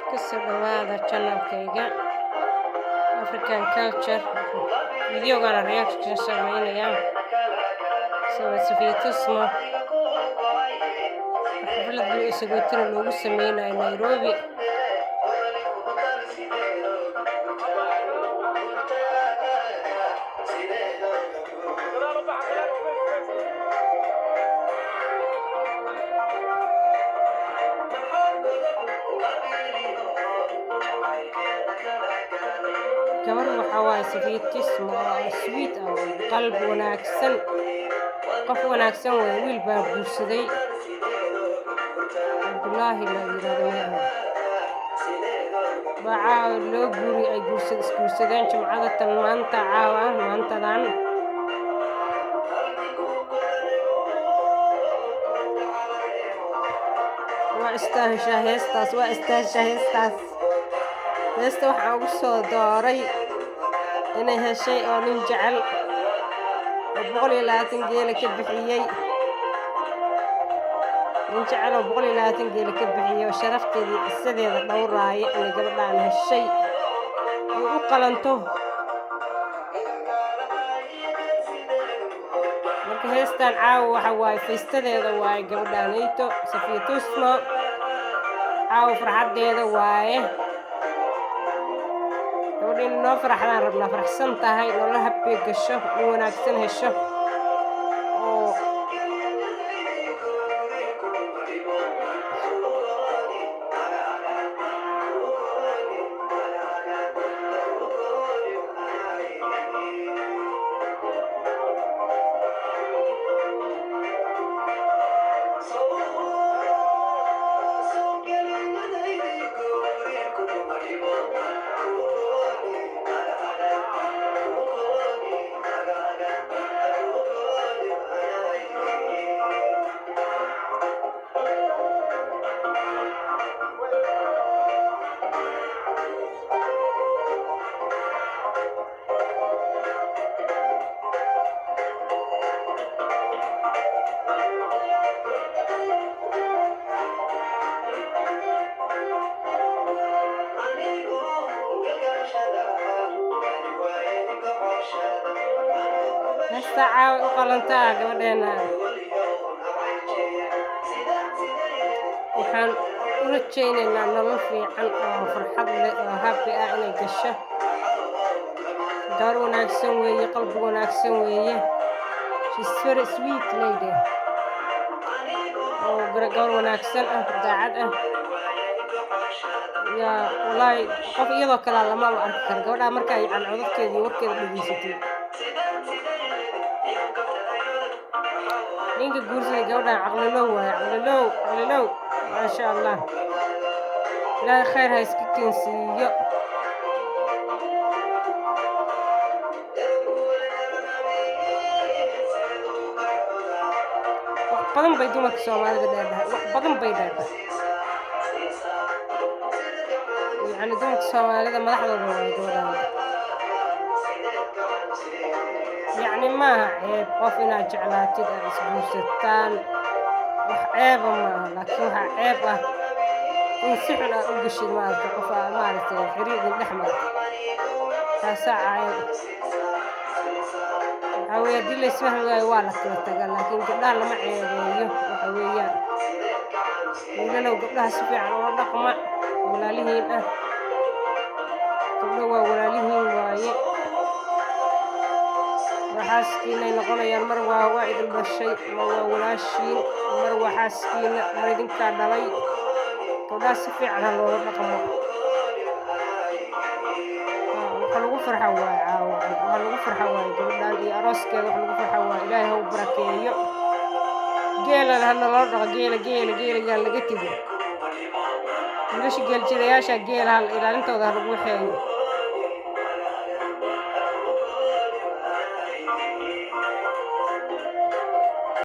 Kusoo dhawaada channelkayga African Culture videogana reaction sameynaya Safiya tusmo xaflad isagootina loogu sameynayo Nairobi gabar waxa waaye Safiya tusmo sweet qalb wanaagsan qof wanaagsan way wiil baa guursaday Abdullaahi la yiraahdo baa loo guuri ay guursadeen jumcada tan maanta maantadan waa istaahishaa heestaas heesta waxaa ugu soo dooray inay heshay oo nin jecel oo 120 geela ka bixiyay nin jecel oo 120 geela ka bixiyay oo sharafteedii isadeeda dhowraaya inay gabadhaan heshay oo u qalanto marka heestan caawa waxa waaye faystadeeda waaye gabadhaanayto Safiya tusmo caawa farxadeeda waaye gabadhin noo farxadaan rabnaa farxsan tahay nolol habbi gasho in wanaagsan hesho oo saaca u qalantaa gabadheena waxaan u rajaynaynaa nolol fiican oo farxad leh oo happy ah inay gasho gabar wanaagsan weeye qalbi wanaagsan weeye she's very sweet lady oo gabar wanaagsan daacad ya wallahi qof iyadoo kale lama arki karo gabadha marka ay codadkeedii warkeeda dhageysatay ninka guursaday gabadhaan caqlilow maasha allah ilaahay khayr ha iska keensiiyo wax badan bay dumarka Soomaalida dheerdahay wax badan bay dheerdahay yani dumarka Soomaalida madaxdooda waa gabadhaan يعني ما عيب قفنا جعلاتي اسبوستان وعيب ما لكن عيب إن سحنا أقشي مالك قفا مالك حريق الأحمر تساع عيب حوي دي اللي اسمها ويا والك تقال لكن قبلها لما عيب وحويان إذا لو قبلها سفيع على الرقمة ولا لهين قبلها ولا لهين وايه وحاسكينا نقوليان مر waa waacid bashay waa walaashiin mar waxaaskiina maridinka dhalay toda si fiican loo dhaqmo waxa lagu farxaa gabadhan iyo arooskeeda waxa lagu farxaa waa Ilaahay u barakeeyo geelana hana loo dhaqo geela laga tigo wiilasha geel jirayaasha geelaha ilaalintooda lagu xeeyo